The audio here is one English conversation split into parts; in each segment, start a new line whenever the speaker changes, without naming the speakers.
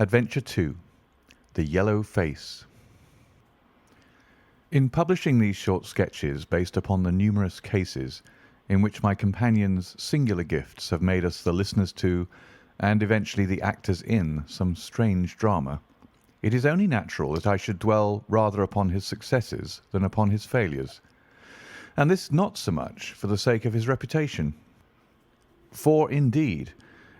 Adventure 2. The Yellow Face. In publishing these short sketches based upon the numerous cases in which my companions' singular gifts have made us the listeners to, and eventually the actors in, some strange drama, it is only natural that I should dwell rather upon his successes than upon his failures, and this not so much for the sake of his reputation. For, indeed,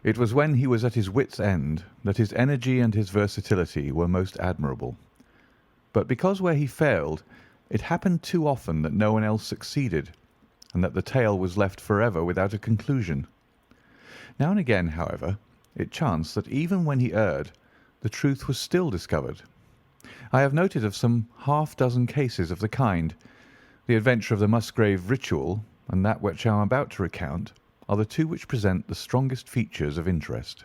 it was when he was at his wit's end that his energy and his versatility were most admirable, but because where he failed it happened too often that no one else succeeded, and that the tale was left forever without a conclusion. Now and again, however, it chanced that even when he erred, the truth was still discovered. I have noted of some half-dozen cases of the kind. The adventure of the Musgrave Ritual and that which I am about to recount are the two which present the strongest features of interest.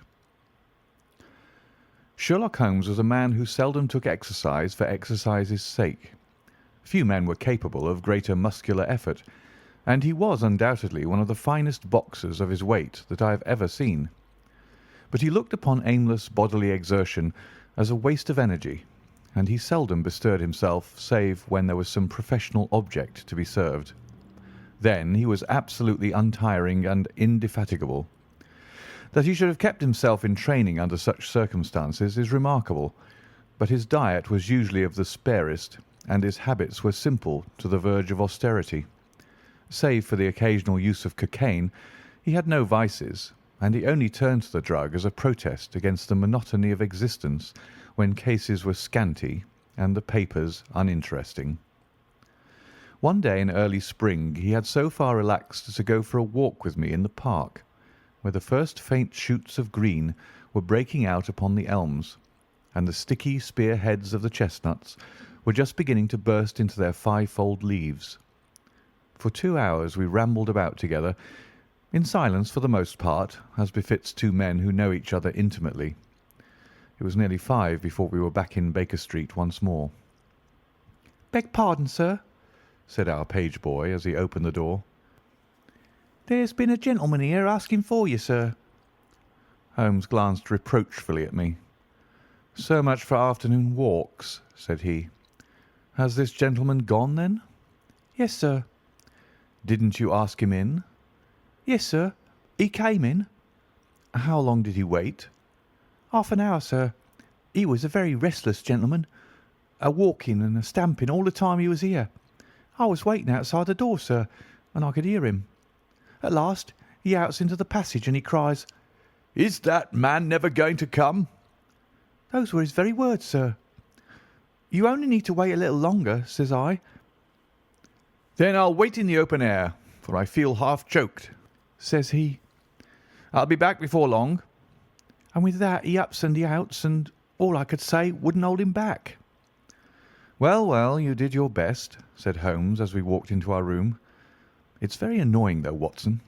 Sherlock Holmes was a man who seldom took exercise for exercise's sake. Few men were capable of greater muscular effort, and he was undoubtedly one of the finest boxers of his weight that I have ever seen. But he looked upon aimless bodily exertion as a waste of energy, and he seldom bestirred himself save when there was some professional object to be served. Then he was absolutely untiring and indefatigable. That he should have kept himself in training under such circumstances is remarkable, but his diet was usually of the sparest, and his habits were simple to the verge of austerity. Save for the occasional use of cocaine, he had no vices, and he only turned to the drug as a protest against the monotony of existence when cases were scanty and the papers uninteresting. One day in early spring he had so far relaxed as to go for a walk with me in the park, where the first faint shoots of green were breaking out upon the elms, and the sticky spear heads of the chestnuts were just beginning to burst into their fivefold leaves. For 2 hours we rambled about together, in silence for the most part, as befits two men who know each other intimately. It was nearly 5 before we were back in Baker Street once more. "Beg pardon, sir," said our page boy as he opened the door. "There's been a gentleman here asking for you, sir." Holmes glanced reproachfully at me. "So much for afternoon walks," said he. "Has this gentleman gone, then?" "Yes, sir." "Didn't you ask him in?" "Yes, sir. He came in." "How long did he wait?" "Half an hour, sir. He was a very restless gentleman, a walking and a stamping all the time he was here. I was waiting outside the door, sir, and I could hear him. At last he outs into the passage and he cries, 'Is that man never going to come?' Those were his very words, sir. 'You only need to wait a little longer,' says I. 'Then I'll wait in the open air, for I feel half choked,' says he. 'I'll be back before long.' And with that he ups and he outs, and all I could say wouldn't hold him back." "Well, well, you did your best," said Holmes as we walked into our room. "It's very annoying, though, Watson.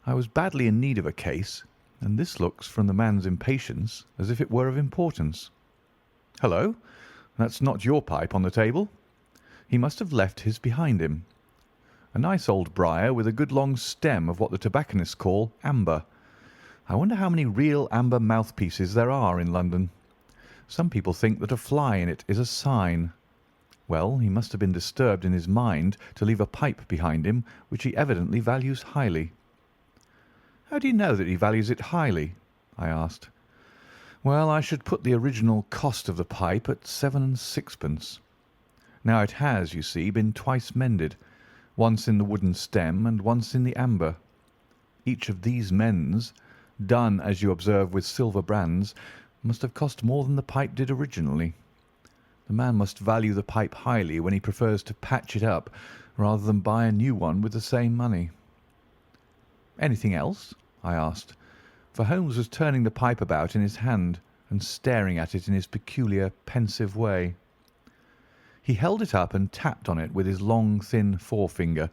I was badly in need of a case, and this looks, from the man's impatience, as if it were of importance. Hullo, that's not your pipe on the table. He must have left his behind him. A nice old briar with a good long stem of what the tobacconists call amber. I wonder how many real amber mouthpieces there are in London. Some people think that a fly in it is a sign. Well, he must have been disturbed in his mind to leave a pipe behind him which he evidently values highly." "How do you know that he values it highly?" I asked. "Well, I should put the original cost of the pipe at 7 6d. Now it has, you see, been twice mended, once in the wooden stem and once in the amber. Each of these mends, done, as you observe, with silver brands, must have cost more than the pipe did originally. The man must value the pipe highly when he prefers to patch it up rather than buy a new one with the same money." "Anything else?" I asked, for Holmes was turning the pipe about in his hand and staring at it in his peculiar pensive way. He held it up and tapped on it with his long, thin forefinger,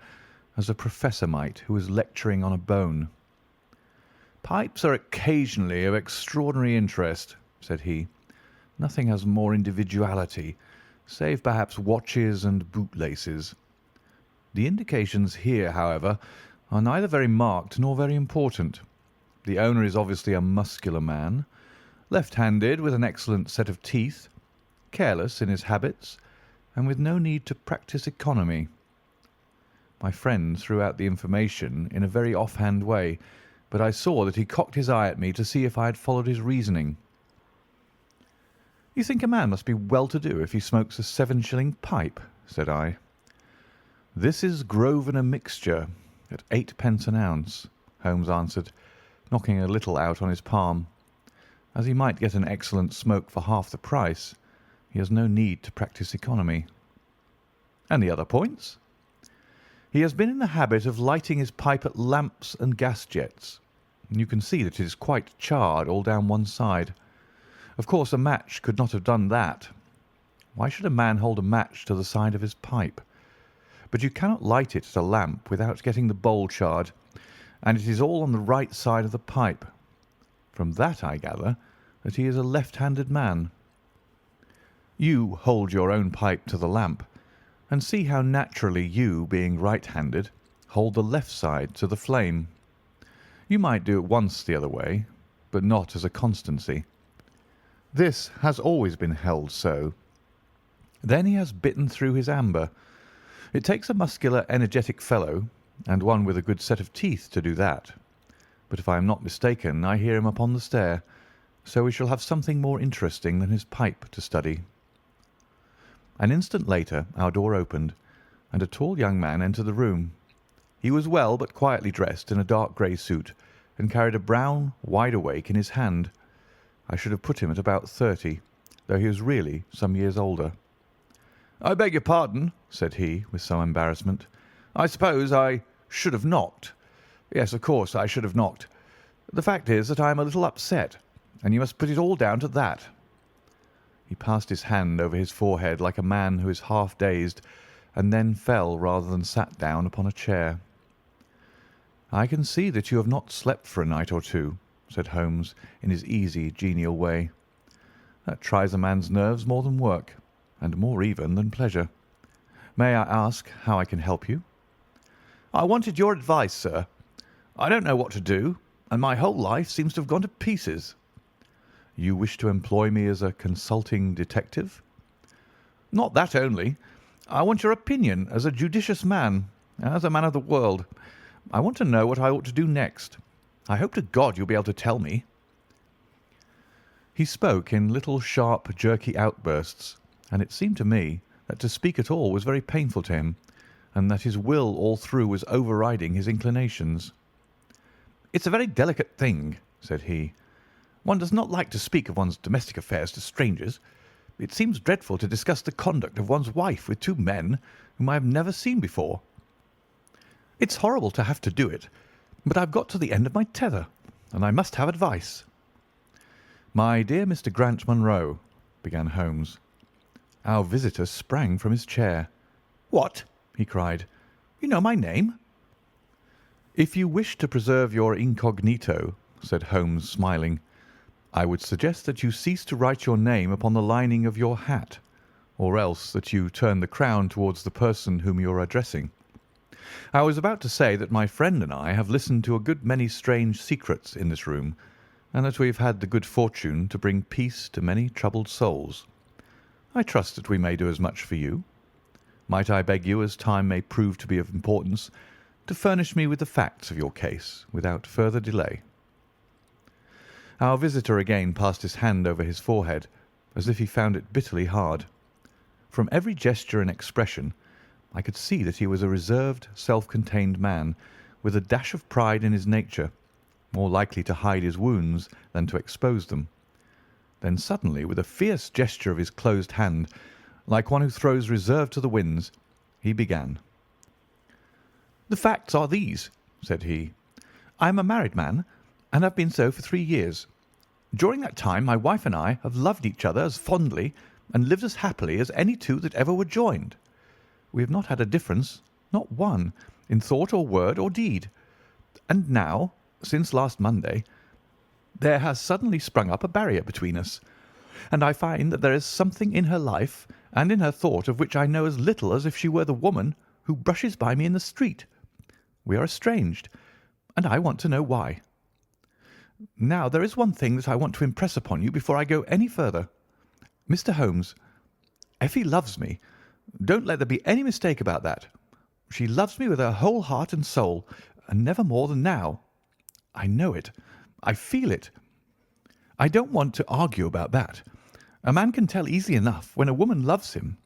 as a professor might who was lecturing on a bone. "Pipes are occasionally of extraordinary interest," said he. "Nothing has more individuality, save perhaps watches and bootlaces. The indications here, however, are neither very marked nor very important. The owner is obviously a muscular man, left-handed with an excellent set of teeth, careless in his habits, and with no need to practice economy. My friend threw out the information in a very off-hand way, but I saw that he cocked his eye at me to see if I had followed his reasoning. "You think a man must be well-to-do if he smokes a 7-shilling pipe?" said I. "This is Grosvenor mixture at 8d. an ounce," Holmes answered, knocking a little out on his palm. "As he might get an excellent smoke for half the price, he has no need to practice economy." "And the other points?" "He has been in the habit of lighting his pipe at lamps and gas jets. You can see that it is quite charred all down one side. Of course, a match could not have done that. Why should a man hold a match to the side of his pipe? But you cannot light it at a lamp without getting the bowl charred, and it is all on the right side of the pipe. From that I gather that he is a left-handed man. You hold your own pipe to the lamp, and see how naturally you, being right-handed, hold the left side to the flame. You might do it once the other way, but not as a constancy. This has always been held so. Then he has bitten through his amber. It takes a muscular, energetic fellow, and one with a good set of teeth to do that. But if I am not mistaken, I hear him upon the stair, so we shall have something more interesting than his pipe to study." An instant later our door opened, and a tall young man entered the room. He was well but quietly dressed in a dark grey suit, and carried a brown wide-awake in his hand. I should have put him at about 30, though he was really some years older. "I beg your pardon," said he, with some embarrassment. "I suppose I should have knocked. Yes, of course I should have knocked. The fact is that I am a little upset, and you must put it all down to that." He passed his hand over his forehead like a man who is half dazed, and then fell rather than sat down upon a chair. "I can see that you have not slept for a night or two," said Holmes in his easy, genial way. "That tries a man's nerves more than work, and more even than pleasure. May I ask how I can help you?" "I wanted your advice, sir. I don't know what to do, and my whole life seems to have gone to pieces." "You wish to employ me as a consulting detective?" "Not that only. I want your opinion as a judicious man, as a man of the world. I want to know what I ought to do next. I hope to God you'll be able to tell me." He spoke in little sharp, jerky outbursts, and it seemed to me that to speak at all was very painful to him, and that his will all through was overriding his inclinations. "It's a very delicate thing," said he. "One does not like to speak of one's domestic affairs to strangers. It seems dreadful to discuss the conduct of one's wife with two men whom I have never seen before. It's horrible to have to do it, but I've got to the end of my tether, and I must have advice." "My dear Mr. Grant Munro," began Holmes. Our visitor sprang from his chair. "What?" he cried. "You know my name?" "If you wish to preserve your incognito," said Holmes, smiling, "I would suggest that you cease to write your name upon the lining of your hat, or else that you turn the crown towards the person whom you are addressing. I was about to say that my friend and I have listened to a good many strange secrets in this room, and that we have had the good fortune to bring peace to many troubled souls. I trust that we may do as much for you. Might I beg you, as time may prove to be of importance, to furnish me with the facts of your case without further delay?" Our visitor again passed his hand over his forehead, as if he found it bitterly hard. From every gesture and expression I could see that he was a reserved, self-contained man, with a dash of pride in his nature, more likely to hide his wounds than to expose them. Then suddenly, with a fierce gesture of his closed hand, like one who throws reserve to the winds, he began. "The facts are these," said he. "I am a married man, and have been so for 3 years. During that time my wife and I have loved each other as fondly and lived as happily as any two that ever were joined. We have not had a difference, not one, in thought or word or deed. And now, since last Monday, there has suddenly sprung up a barrier between us, and I find that there is something in her life and in her thought of which I know as little as if she were the woman who brushes by me in the street. We are estranged, and I want to know why." Now, there is one thing that I want to impress upon you before I go any further. Mr. Holmes, Effie loves me. Don't let there be any mistake about that. She loves me with her whole heart and soul, and never more than now. I know it. I feel it. I don't want to argue about that. A man can tell easily enough when a woman loves him.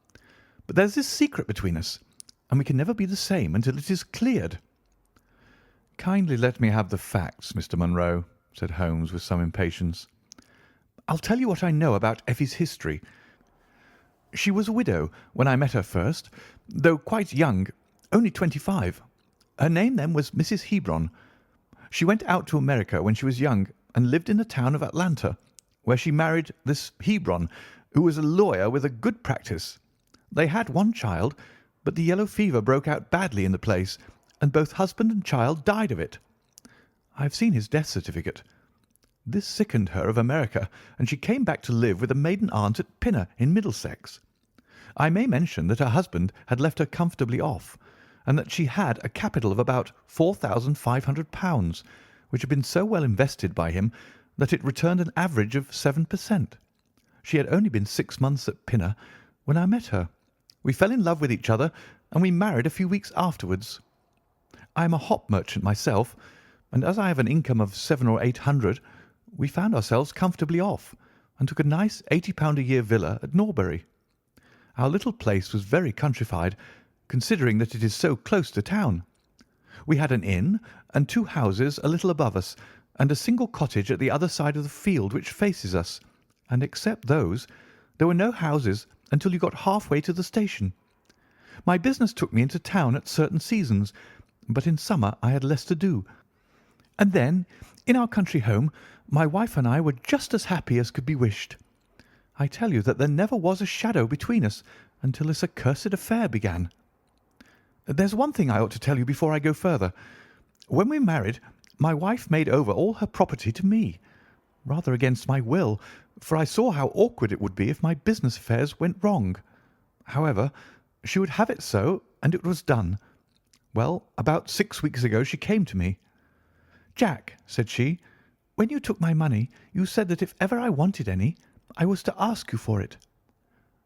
But there's this secret between us, and we can never be the same until it is cleared." "Kindly let me have the facts, Mr. Munro," said Holmes with some impatience. "I'll tell you what I know about Effie's history. She was a widow when I met her first, though quite young, only 25. Her name then was Mrs. Hebron. She went out to America when she was young and lived in the town of Atlanta, where she married this Hebron, who was a lawyer with a good practice. They had one child, but the yellow fever broke out badly in the place, and both husband and child died of it. I have seen his death certificate. This sickened her of America, and she came back to live with a maiden aunt at Pinner in Middlesex. I may mention that her husband had left her comfortably off, and that she had a capital of about £4,500, which had been so well invested by him that it returned an average of 7%. She had only been 6 months at Pinner when I met her. We fell in love with each other, and we married a few weeks afterwards. I am a hop merchant myself, and as I have an income of 700 or 800, we found ourselves comfortably off, and took a nice £80 a year villa at Norbury. Our little place was very countrified, considering that it is so close to town. We had an inn and 2 houses a little above us, and a single cottage at the other side of the field which faces us, and except those, there were no houses until you got half-way to the station. My business took me into town at certain seasons, but in summer I had less to do. And then, in our country home, my wife and I were just as happy as could be wished. I tell you that there never was a shadow between us until this accursed affair began. There's one thing I ought to tell you before I go further. When we married, my wife made over all her property to me, rather against my will, for I saw how awkward it would be if my business affairs went wrong. However, she would have it so, and it was done. Well, about 6 weeks ago she came to me. "Jack," said she, "when you took my money, you said that if ever I wanted any, I was to ask you for it."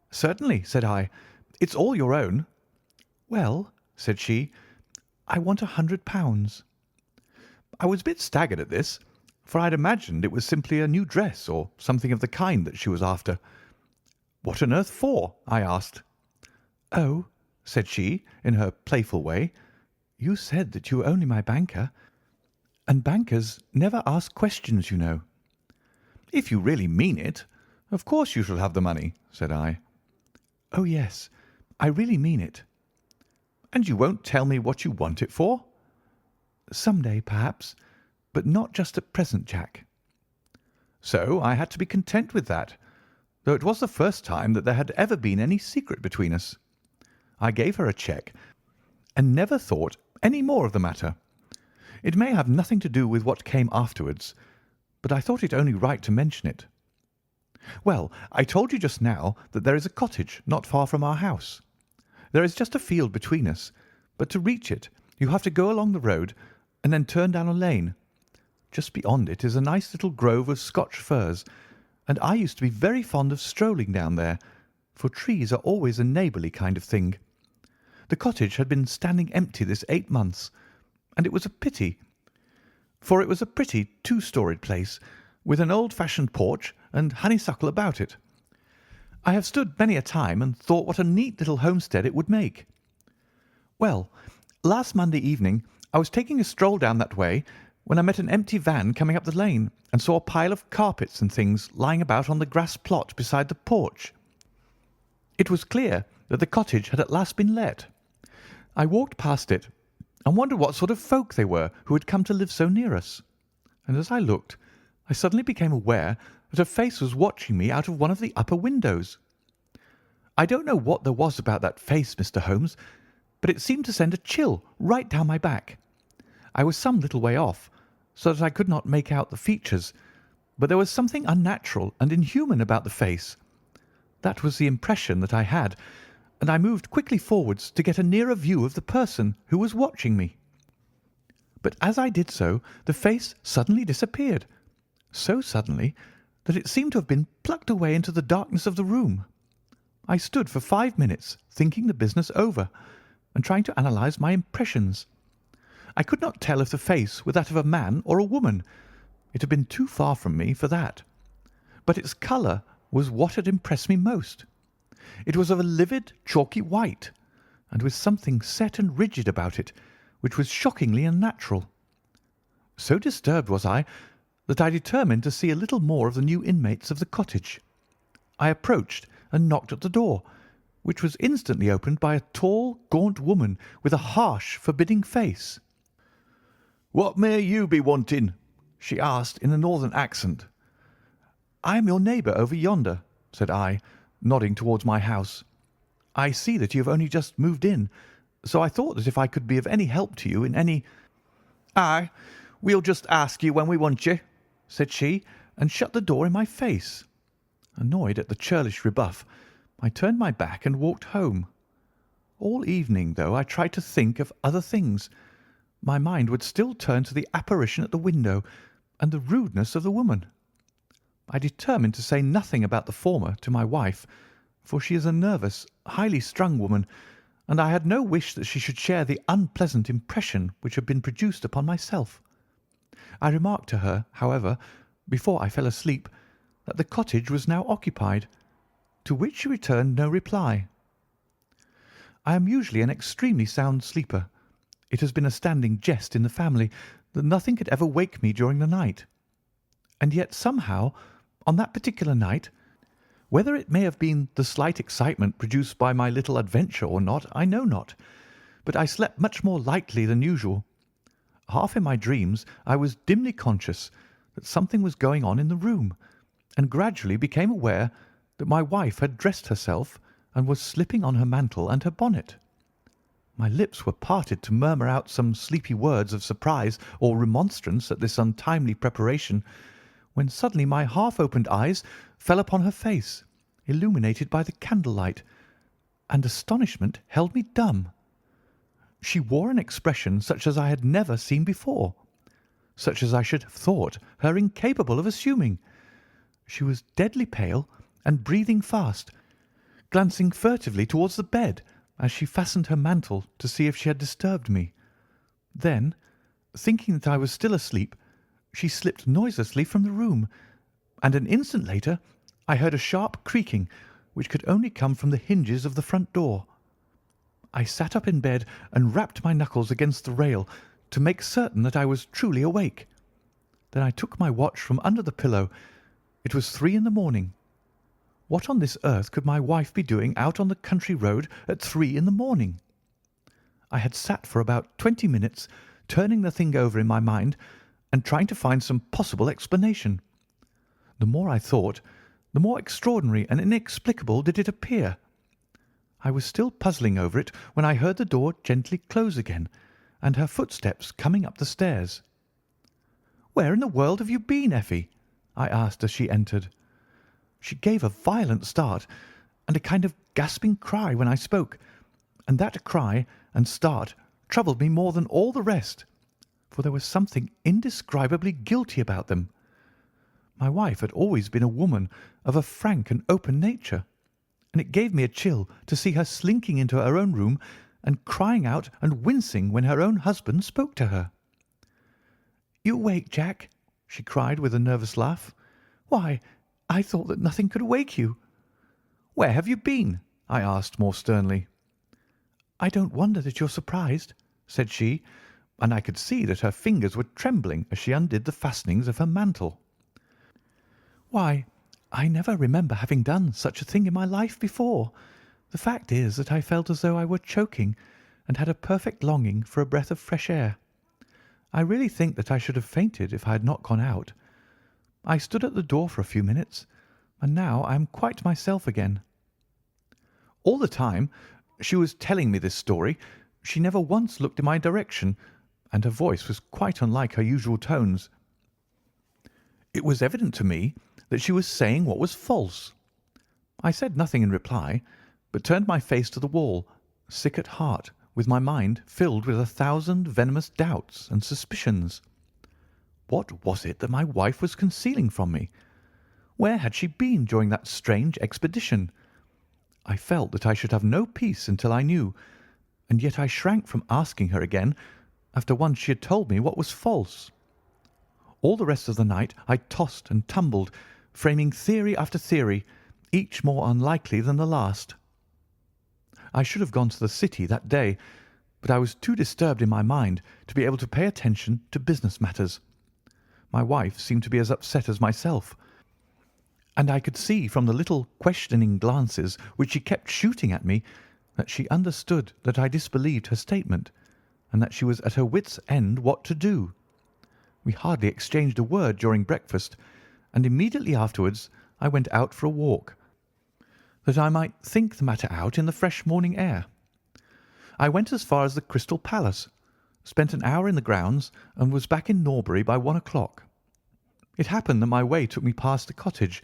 "Certainly," said I. "It's all your own." "Well," said she, "I want £100. I was a bit staggered at this, for I had imagined it was simply a new dress or something of the kind that she was after. "What on earth for?" I asked. "Oh," said she, in her playful way, "you said that you were only my banker, and bankers never ask questions, you know." "If you really mean it, of course you shall have the money," said I. "Oh, yes, I really mean it." "And you won't tell me what you want it for?" "Some day, perhaps, but not just at present, Jack." So I had to be content with that, though it was the first time that there had ever been any secret between us. I gave her a cheque, and never thought any more of the matter. It may have nothing to do with what came afterwards, but I thought it only right to mention it. Well, I told you just now that there is a cottage not far from our house. There is just a field between us, but to reach it you have to go along the road and then turn down a lane. Just beyond it is a nice little grove of Scotch firs, and I used to be very fond of strolling down there, for trees are always a neighbourly kind of thing. The cottage had been standing empty this 8 months, and it was a pity, for it was a pretty 2-storied place, with an old-fashioned porch and honeysuckle about it. I have stood many a time and thought what a neat little homestead it would make. Well, last Monday evening I was taking a stroll down that way when I met an empty van coming up the lane and saw a pile of carpets and things lying about on the grass plot beside the porch. It was clear that the cottage had at last been let. I walked past it and wondered what sort of folk they were who had come to live so near us. And as I looked, I suddenly became aware that a face was watching me out of one of the upper windows. I don't know what there was about that face, Mr. Holmes, but it seemed to send a chill right down my back. I was some little way off, so that I could not make out the features, but there was something unnatural and inhuman about the face. That was the impression that I had, and I moved quickly forwards to get a nearer view of the person who was watching me. But as I did so, the face suddenly disappeared, so suddenly that it seemed to have been plucked away into the darkness of the room. I stood for 5 minutes thinking the business over and trying to analyse my impressions. I could not tell if the face were that of a man or a woman. It had been too far from me for that. But its colour was what had impressed me most. It was of a livid, chalky white, and with something set and rigid about it, which was shockingly unnatural. So disturbed was I that I determined to see a little more of the new inmates of the cottage. I approached and knocked at the door, which was instantly opened by a tall, gaunt woman with a harsh, forbidding face. "What may you be wanting?" she asked in a northern accent. "I am your neighbour over yonder," said I, nodding towards my house. "I see that you have only just moved in, so I thought that if I could be of any help to you in any—" "Aye, we'll just ask you when we want you," said she, and shut the door in my face. Annoyed at the churlish rebuff, I turned my back and walked home. All evening, though I tried to think of other things, my mind would still turn to the apparition at the window and the rudeness of the woman. I determined to say nothing about the former to my wife, for she is a nervous, highly strung woman, and I had no wish that she should share the unpleasant impression which had been produced upon myself. I remarked to her, however, before I fell asleep, that the cottage was now occupied, to which she returned no reply. I am usually an extremely sound sleeper. It has been a standing jest in the family that nothing could ever wake me during the night. And yet somehow, on that particular night, whether it may have been the slight excitement produced by my little adventure or not, I know not, but I slept much more lightly than usual. Half in my dreams I was dimly conscious that something was going on in the room, and gradually became aware that my wife had dressed herself and was slipping on her mantle and her bonnet. My lips were parted to murmur out some sleepy words of surprise or remonstrance at this untimely preparation, when suddenly my half-opened eyes fell upon her face, illuminated by the candlelight, and astonishment held me dumb. She wore an expression such as I had never seen before, such as I should have thought her incapable of assuming. She was deadly pale and breathing fast, glancing furtively towards the bed as she fastened her mantle to see if she had disturbed me. Then, thinking that I was still asleep, she slipped noiselessly from the room, and an instant later I heard a sharp creaking which could only come from the hinges of the front door. I sat up in bed and rapped my knuckles against the rail to make certain that I was truly awake. Then I took my watch from under the pillow. It was 3 in the morning. What on this earth could my wife be doing out on the country road at 3 in the morning? I had sat for about 20 minutes, turning the thing over in my mind and trying to find some possible explanation. The more I thought, the more extraordinary and inexplicable did it appear. I was still puzzling over it when I heard the door gently close again, and her footsteps coming up the stairs. "Where in the world have you been, Effie?" I asked as she entered. She gave a violent start and a kind of gasping cry when I spoke, and that cry and start troubled me more than all the rest, for there was something indescribably guilty about them. My wife had always been a woman of a frank and open nature, and it gave me a chill to see her slinking into her own room and crying out and wincing when her own husband spoke to her. "You awake, Jack?" she cried with a nervous laugh. "Why, I thought that nothing could wake you." "Where have you been?" I asked more sternly. "I don't wonder that you're surprised," said she, and I could see that her fingers were trembling as she undid the fastenings of her mantle. "Why, I never remember having done such a thing in my life before. The fact is that I felt as though I were choking and had a perfect longing for a breath of fresh air. I really think that I should have fainted if I had not gone out. I stood at the door for a few minutes, and now I am quite myself again." All the time she was telling me this story, she never once looked in my direction, and her voice was quite unlike her usual tones. It was evident to me that she was saying what was false. I said nothing in reply, but turned my face to the wall, sick at heart, with my mind filled with 1,000 venomous doubts and suspicions. What was it that my wife was concealing from me? Where had she been during that strange expedition? I felt that I should have no peace until I knew, and yet I shrank from asking her again after once she had told me what was false. All the rest of the night I tossed and tumbled, framing theory after theory, each more unlikely than the last. I should have gone to the city that day, but I was too disturbed in my mind to be able to pay attention to business matters. My wife seemed to be as upset as myself, and I could see from the little questioning glances which she kept shooting at me that she understood that I disbelieved her statement, and that she was at her wits' end what to do. We hardly exchanged a word during breakfast, and immediately afterwards I went out for a walk, that I might think the matter out in the fresh morning air. I went as far as the Crystal Palace, spent an hour in the grounds, and was back in Norbury by 1 o'clock. It happened that my way took me past the cottage,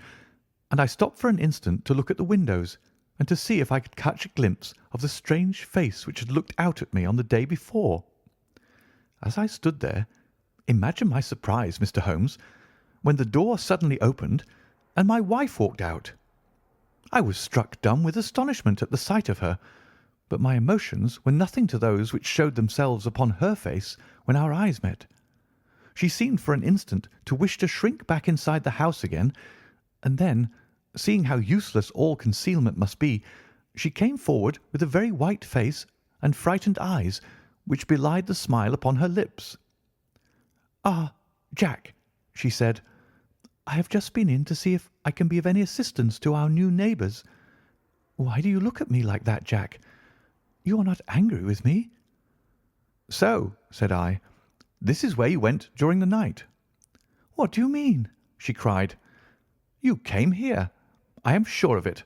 and I stopped for an instant to look at the windows and to see if I could catch a glimpse of the strange face which had looked out at me on the day before. As I stood there, imagine my surprise, Mr. Holmes, when the door suddenly opened and my wife walked out. I was struck dumb with astonishment at the sight of her, but my emotions were nothing to those which showed themselves upon her face when our eyes met. She seemed for an instant to wish to shrink back inside the house again, and then, seeing how useless all concealment must be, she came forward with a very white face and frightened eyes which belied the smile upon her lips. "Ah, Jack," she said, "I have just been in to see if I can be of any assistance to our new neighbours. Why do you look at me like that, Jack? You are not angry with me?" "So," said I, "this is where you went during the night." "What do you mean?" she cried. "You came here. I am sure of it.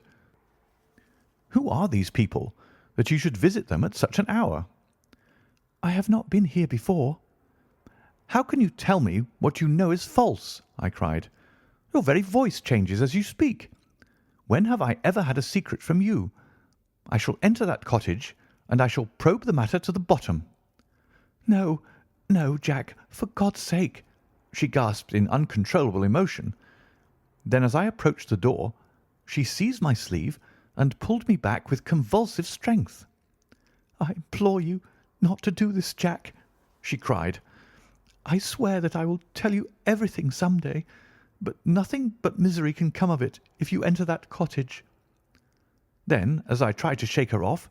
Who are these people, that you should visit them at such an hour?" "I have not been here before." "How can you tell me what you know is false?" I cried. "Your very voice changes as you speak. When have I ever had a secret from you? I shall enter that cottage, and I shall probe the matter to the bottom." "No, no, Jack, for God's sake!" she gasped in uncontrollable emotion. Then, as I approached the door, she seized my sleeve and pulled me back with convulsive strength. "I implore you not to do this, Jack," she cried. "I swear that I will tell you everything some day, but nothing but misery can come of it if you enter that cottage." Then, as I tried to shake her off,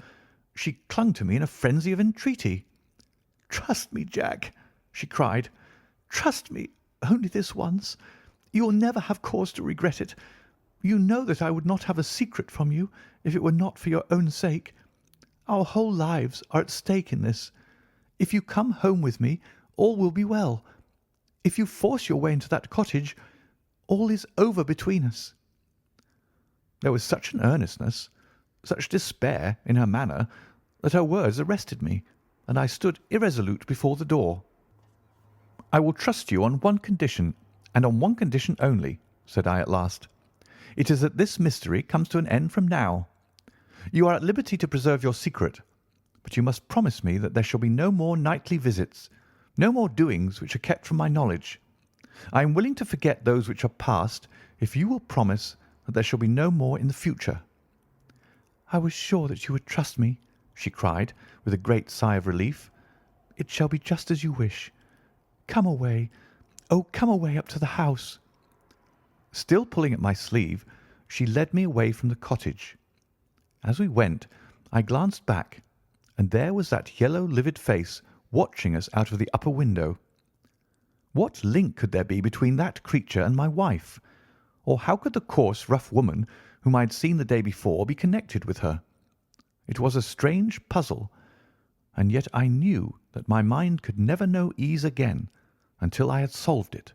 she clung to me in a frenzy of entreaty. "Trust me, Jack," she cried. "Trust me only this once. You will never have cause to regret it. You know that I would not have a secret from you if it were not for your own sake. Our whole lives are at stake in this. If you come home with me, all will be well. If you force your way into that cottage, all is over between us." There was such an earnestness, such despair in her manner, that her words arrested me, and I stood irresolute before the door. "I will trust you on one condition, and on one condition only," said I at last. "It is that this mystery comes to an end from now. You are at liberty to preserve your secret, but you must promise me that there shall be no more nightly visits, no more doings which are kept from my knowledge. I am willing to forget those which are past if you will promise that there shall be no more in the future." "I was sure that you would trust me," she cried, with a great sigh of relief. "It shall be just as you wish. Come away. Oh, come away up to the house." Still pulling at my sleeve, she led me away from the cottage. As we went, I glanced back, and there was that yellow, livid face watching us out of the upper window. What link could there be between that creature and my wife? Or how could the coarse, rough woman whom I had seen the day before be connected with her? It was a strange puzzle, and yet I knew that my mind could never know ease again until I had solved it.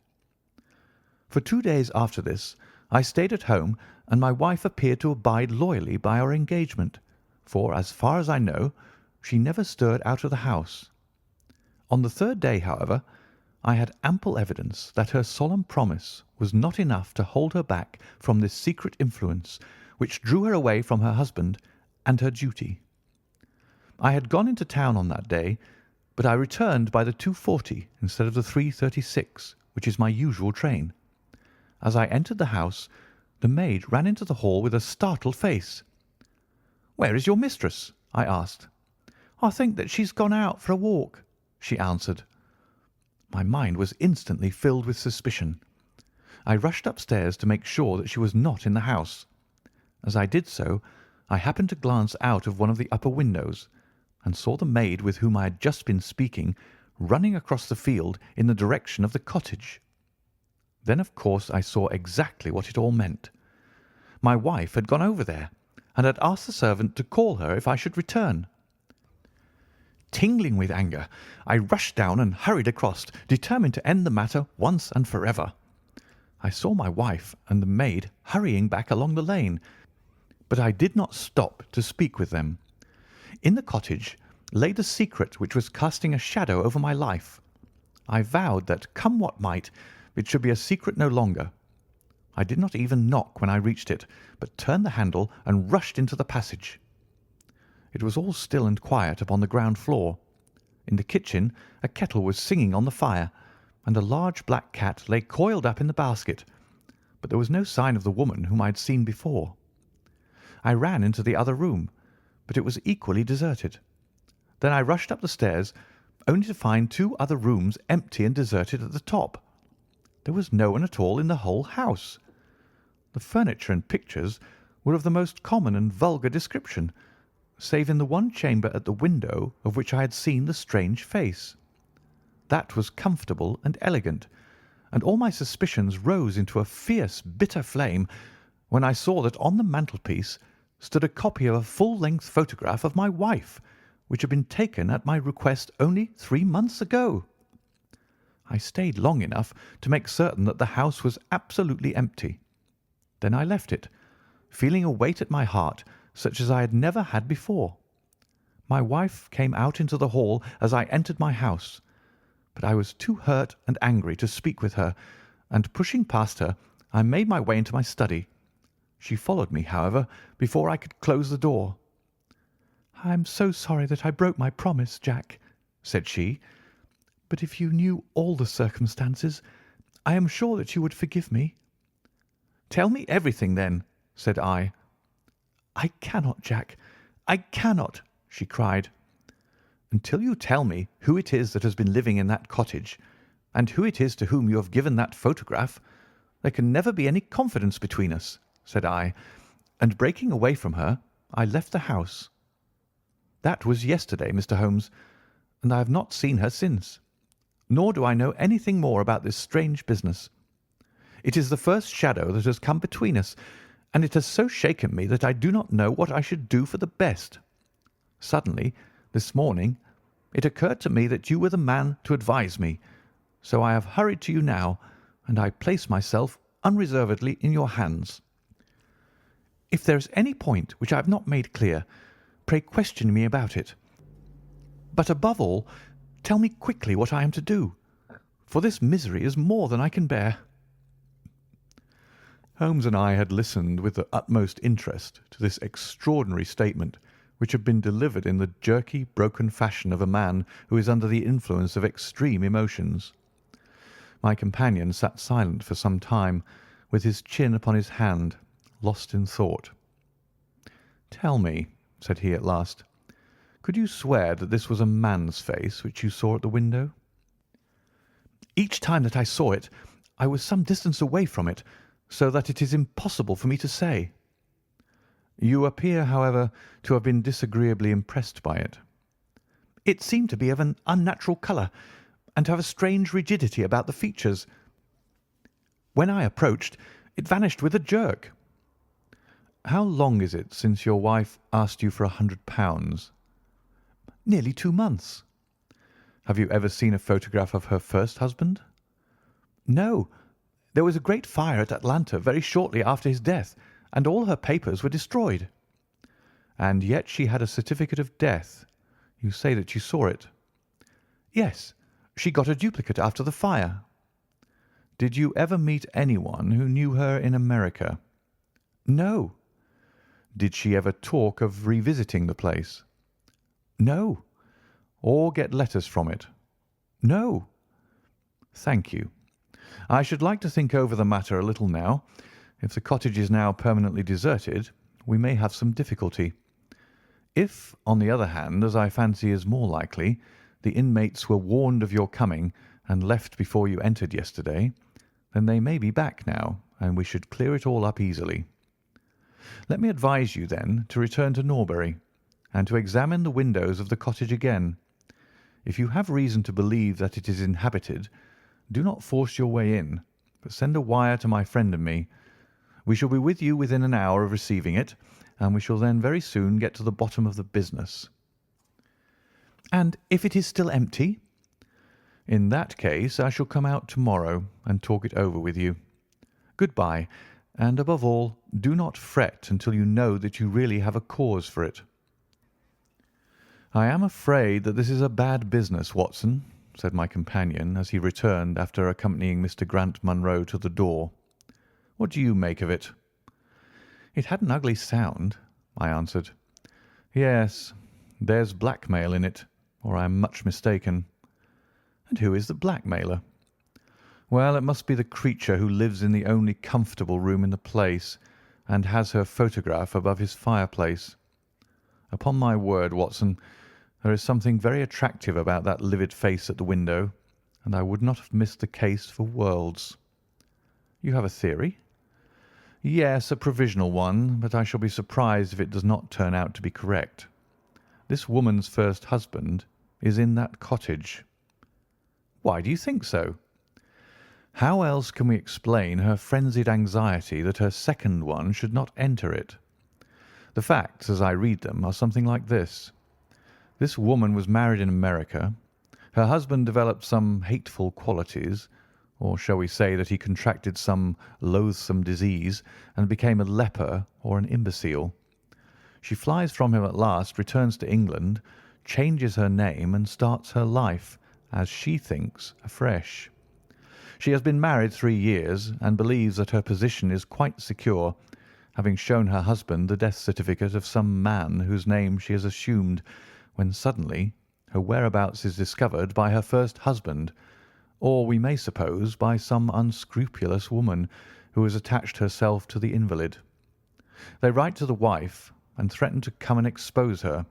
For 2 days after this I stayed at home, and my wife appeared to abide loyally by our engagement, for, as far as I know, she never stirred out of the house. On the 3rd day, however, I had ample evidence that her solemn promise was not enough to hold her back from this secret influence which drew her away from her husband and her duty. I had gone into town on that day, but I returned by the 2:40 instead of the 3:36, which is my usual train. As I entered the house, the maid ran into the hall with a startled face. "Where is your mistress?" I asked. "I think that she's gone out for a walk," she answered. My mind was instantly filled with suspicion. I rushed upstairs to make sure that she was not in the house. As I did so, I happened to glance out of one of the upper windows, and saw the maid with whom I had just been speaking running across the field in the direction of the cottage. Then, of course, I saw exactly what it all meant. My wife had gone over there, and had asked the servant to call her if I should return. Tingling with anger, I rushed down and hurried across, determined to end the matter once and forever. I saw my wife and the maid hurrying back along the lane, but I did not stop to speak with them. In the cottage lay the secret which was casting a shadow over my life. I vowed that, come what might, it should be a secret no longer. I did not even knock when I reached it, but turned the handle and rushed into the passage. It was all still and quiet upon the ground floor. In the kitchen a kettle was singing on the fire, and a large black cat lay coiled up in the basket, but there was no sign of the woman whom I had seen before. I ran into the other room, but it was equally deserted. Then I rushed up the stairs, only to find two other rooms empty and deserted at the top. There was no one at all in the whole house. The furniture and pictures were of the most common and vulgar description, save in the one chamber at the window of which I had seen the strange face. That was comfortable and elegant, and all my suspicions rose into a fierce, bitter flame when I saw that on the mantelpiece stood a copy of a full-length photograph of my wife, which had been taken at my request only 3 months ago. I stayed long enough to make certain that the house was absolutely empty. Then I left it, feeling a weight at my heart such as I had never had before. My wife came out into the hall as I entered my house, but I was too hurt and angry to speak with her, and pushing past her, I made my way into my study. She followed me, however, before I could close the door. "I am so sorry that I broke my promise, Jack," said she, "but if you knew all the circumstances, I am sure that you would forgive me." "Tell me everything, then," said I. "I cannot, Jack, I cannot," she cried. "Until you tell me who it is that has been living in that cottage, and who it is to whom you have given that photograph, there can never be any confidence between us," said I, and breaking away from her, I left the house. That was yesterday, Mr. Holmes, and I have not seen her since, nor do I know anything more about this strange business. It is the first shadow that has come between us, and it has so shaken me that I do not know what I should do for the best. Suddenly, this morning, it occurred to me that you were the man to advise me, so I have hurried to you now, and I place myself unreservedly in your hands. If there is any point which I have not made clear, pray question me about it. But above all, tell me quickly what I am to do, for this misery is more than I can bear." Holmes and I had listened with the utmost interest to this extraordinary statement, which had been delivered in the jerky, broken fashion of a man who is under the influence of extreme emotions. My companion sat silent for some time, with his chin upon his hand, lost in thought. "Tell me," said he at last, "could you swear that this was a man's face which you saw at the window?" "Each time that I saw it, I was some distance away from it, so that it is impossible for me to say." "You appear, however, to have been disagreeably impressed by it." "It seemed to be of an unnatural colour, and to have a strange rigidity about the features. When I approached, it vanished with a jerk." "How long is it since your wife asked you for £100? "Nearly 2 months." "Have you ever seen a photograph of her first husband?" "No. There was a great fire at Atlanta very shortly after his death, and all her papers were destroyed." "And yet she had a certificate of death. You say that you saw it?" "Yes. She got a duplicate after the fire." "Did you ever meet anyone who knew her in America?" "No." "Did she ever talk of revisiting the place?" "No." "Or get letters from it?" "No." "Thank you. I should like to think over the matter a little now. If the cottage is now permanently deserted, we may have some difficulty. If, on the other hand, as I fancy is more likely, the inmates were warned of your coming and left before you entered yesterday, then they may be back now, and we should clear it all up easily. Let me advise you, then, to return to Norbury, and to examine the windows of the cottage again. If you have reason to believe that it is inhabited, do not force your way in, but send a wire to my friend and me. We shall be with you within an hour of receiving it, and we shall then very soon get to the bottom of the business." "And if it is still empty?" "In that case I shall come out to-morrow and talk it over with you. Good-bye, and above all, do not fret until you know that you really have a cause for it." "I am afraid that this is a bad business, Watson," said my companion as he returned after accompanying Mr. Grant Munro to the door. "What do you make of it?" "It had an ugly sound," I answered. "Yes, there's blackmail in it, or I am much mistaken." "And who is the blackmailer?" "Well, it must be the creature who lives in the only comfortable room in the place, and has her photograph above his fireplace. Upon my word, Watson, there is something very attractive about that livid face at the window, and I would not have missed the case for worlds." "You have a theory?" "Yes, a provisional one, but I shall be surprised if it does not turn out to be correct. This woman's first husband is in that cottage." "Why do you think so?" "How else can we explain her frenzied anxiety that her second one should not enter it? The facts, as I read them, are something like this. This woman was married in America. Her husband developed some hateful qualities, or shall we say that he contracted some loathsome disease and became a leper or an imbecile. She flies from him at last, returns to England, changes her name, and starts her life, as she thinks, afresh. She has been married 3 years, and believes that her position is quite secure, having shown her husband the death certificate of some man whose name she has assumed, when suddenly her whereabouts is discovered by her first husband, or we may suppose by some unscrupulous woman who has attached herself to the invalid. They write to the wife and threaten to come and expose her.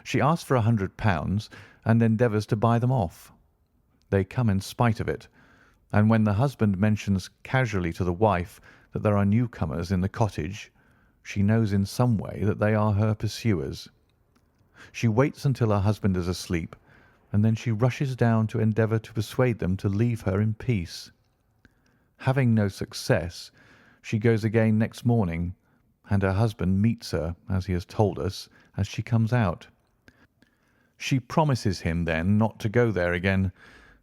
She asks for £100 and endeavours to buy them off. They come in spite of it, and when the husband mentions casually to the wife that there are newcomers in the cottage, she knows in some way that they are her pursuers. She waits until her husband is asleep, and then she rushes down to endeavour to persuade them to leave her in peace. Having no success, she goes again next morning, and her husband meets her, as he has told us, as she comes out. She promises him then not to go there again,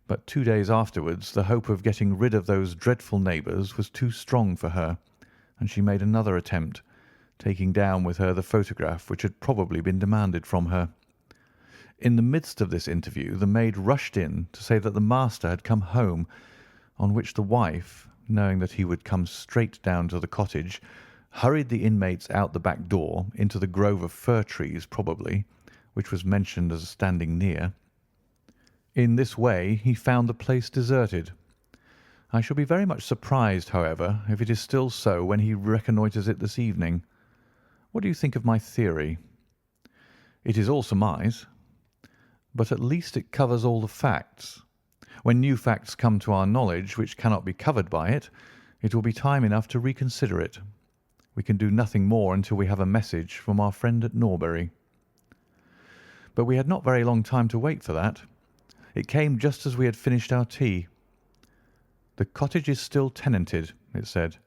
but 2 days afterwards the hope of getting rid of those dreadful neighbours was too strong for her, and she made another attempt, taking down with her the photograph which had probably been demanded from her. In the midst of this interview the maid rushed in to say that the master had come home, on which the wife, knowing that he would come straight down to the cottage, hurried the inmates out the back door into the grove of fir trees probably, which was mentioned as standing near. In this way he found the place deserted. I shall be very much surprised, however, if it is still so when he reconnoitres it this evening. What do you think of my theory?" "It is all surmise." "But at least it covers all the facts. When new facts come to our knowledge which cannot be covered by it, it will be time enough to reconsider it. We can do nothing more until we have a message from our friend at Norbury." But we had not very long time to wait for that. It came just as we had finished our tea. "The cottage is still tenanted," it said.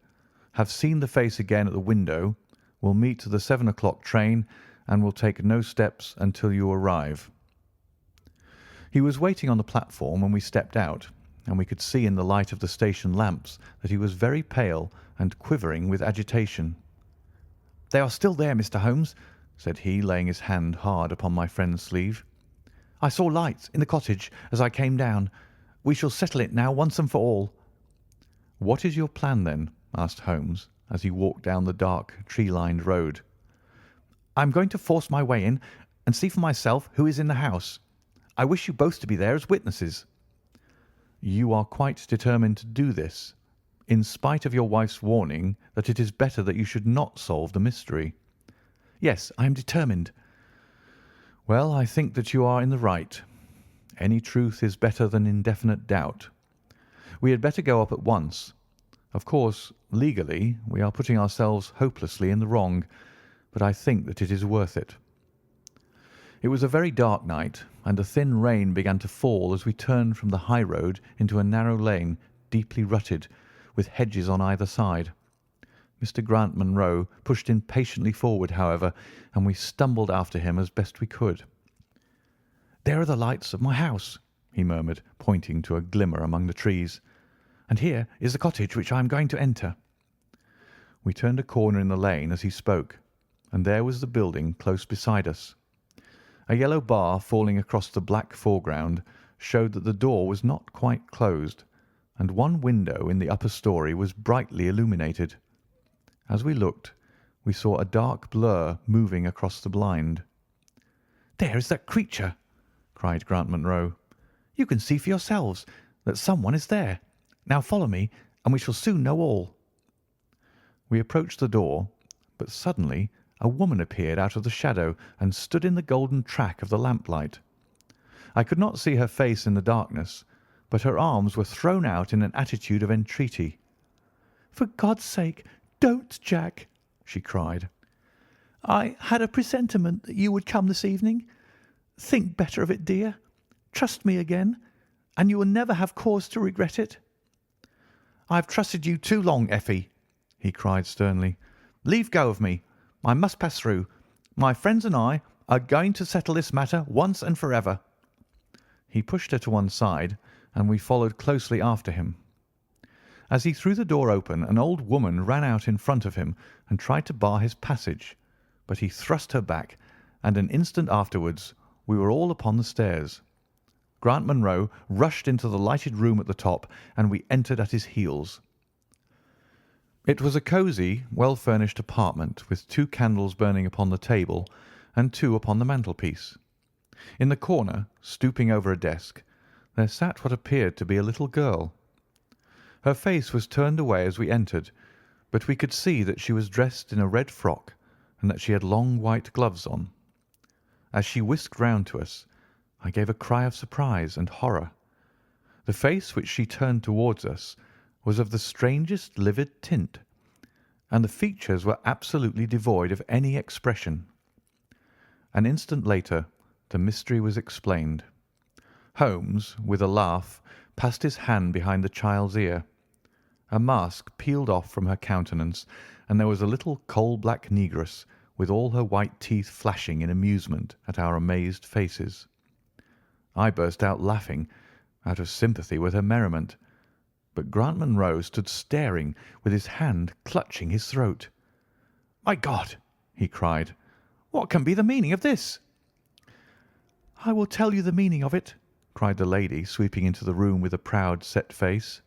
"Have seen the face again at the window. Will meet the 7 o'clock train, and will take no steps until you arrive." He was waiting on the platform when we stepped out, and we could see in the light of the station lamps that he was very pale and quivering with agitation. "They are still there, Mr. Holmes," said he, laying his hand hard upon my friend's sleeve. "I saw lights in the cottage as I came down. We shall settle it now once and for all." "What is your plan, then?" asked Holmes, as he walked down the dark, tree-lined road. "I am going to force my way in and see for myself who is in the house. I wish you both to be there as witnesses." You are quite determined to do this, in spite of your wife's warning that it is better that you should not solve the mystery." "Yes, I am determined." "Well, I think that you are in the right. Any truth is better than indefinite doubt. We had better go up at once. Of course, legally, we are putting ourselves hopelessly in the wrong, but I think that it is worth it." It was a very dark night, and a thin rain began to fall as we turned from the high road into a narrow lane, deeply rutted, with hedges on either side. Mr. Grant Munro pushed impatiently forward, however, and we stumbled after him as best we could. "There are the lights of my house," he murmured, pointing to a glimmer among the trees. "And here is the cottage which I am going to enter." We turned a corner in the lane as he spoke, and there was the building close beside us. A yellow bar falling across the black foreground showed that the door was not quite closed, and one window in the upper story was brightly illuminated. As we looked, we saw a dark blur moving across the blind. "There is that creature!" cried Grant Munro. "You can see for yourselves that someone is there. Now follow me, and we shall soon know all." We approached the door, but suddenly a woman appeared out of the shadow and stood in the golden track of the lamplight. I could not see her face in the darkness, but her arms were thrown out in an attitude of entreaty. "For God's sake, don't, Jack!" she cried. "I had a presentiment that you would come this evening. Think better of it, dear. Trust me again, and you will never have cause to regret it." "I have trusted you too long, Effie," he cried sternly. "Leave go of me. I must pass through. My friends and I are going to settle this matter once and forever." He pushed her to one side, and we followed closely after him. As he threw the door open, an old woman ran out in front of him and tried to bar his passage, but he thrust her back, and an instant afterwards we were all upon the stairs. Grant Munro rushed into the lighted room at the top, and we entered at his heels. It was a cosy, well-furnished apartment, with 2 candles burning upon the table and 2 upon the mantelpiece. In the corner, stooping over a desk, there sat what appeared to be a little girl. Her face was turned away as we entered, but we could see that she was dressed in a red frock and that she had long white gloves on. As she whisked round to us, I gave a cry of surprise and horror. The face which she turned towards us was of the strangest livid tint, and the features were absolutely devoid of any expression. An instant later the mystery was explained. Holmes, with a laugh, passed his hand behind the child's ear. A mask peeled off from her countenance, and there was a little coal-black negress, with all her white teeth flashing in amusement at our amazed faces. I burst out laughing, out of sympathy with her merriment, but Grant Munro stood staring, with his hand clutching his throat. "My God!" he cried. "What can be the meaning of this?" "I will tell you the meaning of it," cried the lady, sweeping into the room with a proud, set face.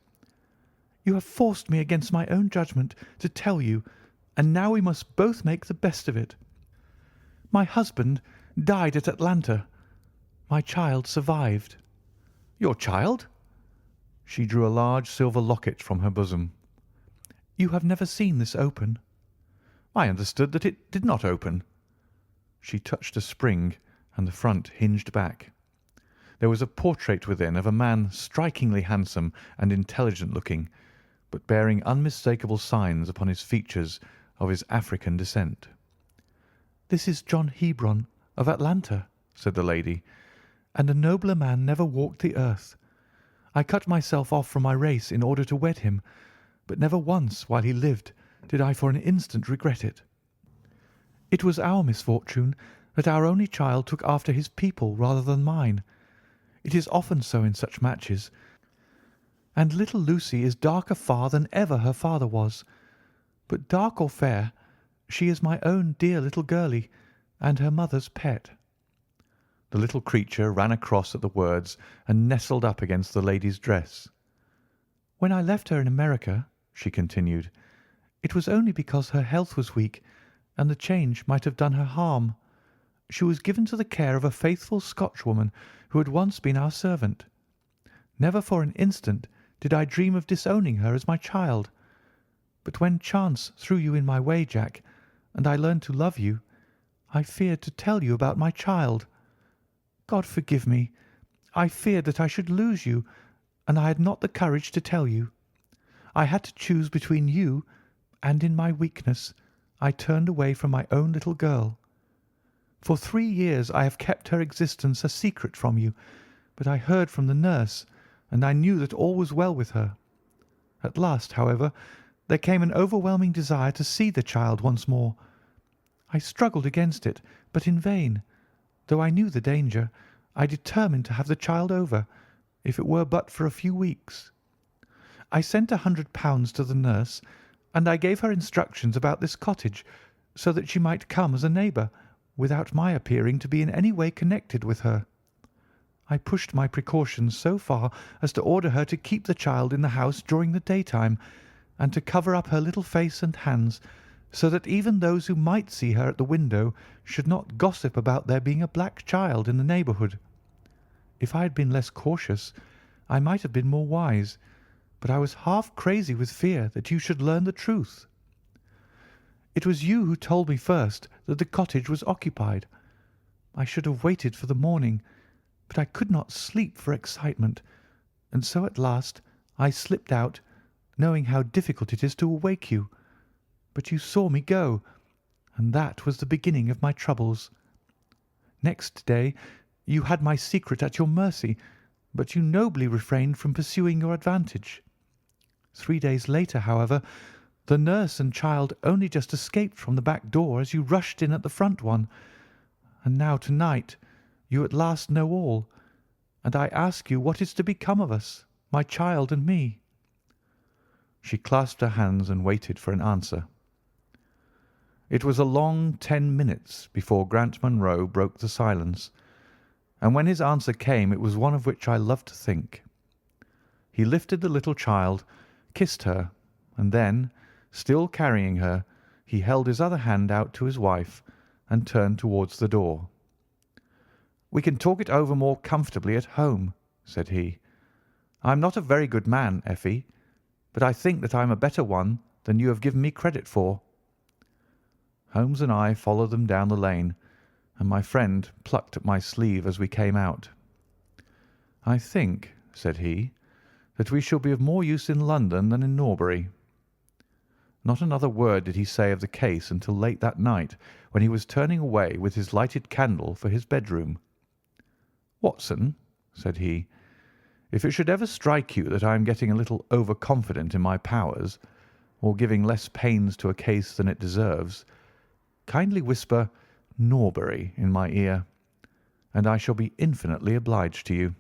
"You have forced me against my own judgment to tell you, and now we must both make the best of it. My husband died at Atlanta. My child survived." "Your child?" She drew a large silver locket from her bosom. "You have never seen this open." "I understood that it did not open." She touched a spring, and the front hinged back. There was a portrait within of a man strikingly handsome and intelligent-looking, but bearing unmistakable signs upon his features of his African descent. "This is John Hebron of Atlanta," said the lady, "and a nobler man never walked the earth. I cut myself off from my race in order to wed him, but never once while he lived did I for an instant regret it. It was our misfortune that our only child took after his people rather than mine. It is often so in such matches, and little Lucy is darker far than ever her father was. But dark or fair, she is my own dear little girlie, and her mother's pet." The little creature ran across at the words and nestled up against the lady's dress. "When I left her in America," she continued, "it was only because her health was weak, and the change might have done her harm. She was given to the care of a faithful Scotchwoman who had once been our servant. Never for an instant did I dream of disowning her as my child. But when chance threw you in my way, Jack, and I learned to love you, I feared to tell you about my child. God forgive me. I feared that I should lose you, and I had not the courage to tell you. I had to choose between you, and in my weakness I turned away from my own little girl. For 3 years I have kept her existence a secret from you, but I heard from the nurse, and I knew that all was well with her. At last, however, there came an overwhelming desire to see the child once more. I struggled against it, but in vain. Though I knew the danger, I determined to have the child over, if it were but for a few weeks. I sent £100 to the nurse, and I gave her instructions about this cottage, so that she might come as a neighbour, without my appearing to be in any way connected with her. I pushed my precautions so far as to order her to keep the child in the house during the daytime, and to cover up her little face and hands, so that even those who might see her at the window should not gossip about there being a black child in the neighbourhood. If I had been less cautious, I might have been more wise, but I was half crazy with fear that you should learn the truth. It was you who told me first that the cottage was occupied. I should have waited for the morning, but I could not sleep for excitement, and so at last I slipped out, knowing how difficult it is to awake you. But you saw me go, and that was the beginning of my troubles. Next day you had my secret at your mercy, but you nobly refrained from pursuing your advantage. 3 days later, however, the nurse and child only just escaped from the back door as you rushed in at the front one, and now to-night you at last know all, and I ask you what is to become of us, my child and me." She clasped her hands and waited for an answer. It was a long 10 minutes before Grant Munro broke the silence, and when his answer came it was one of which I loved to think. He lifted the little child, kissed her, and then, still carrying her, he held his other hand out to his wife and turned towards the door. "We can talk it over more comfortably at home," said he. "I am not a very good man, Effie, but I think that I am a better one than you have given me credit for." Holmes and I followed them down the lane, and my friend plucked at my sleeve as we came out. "I think," said he, "that we shall be of more use in London than in Norbury." Not another word did he say of the case until late that night, when he was turning away with his lighted candle for his bedroom. "Watson," said he, "if it should ever strike you that I am getting a little over-confident in my powers, or giving less pains to a case than it deserves, kindly whisper 'Norbury' in my ear, and I shall be infinitely obliged to you."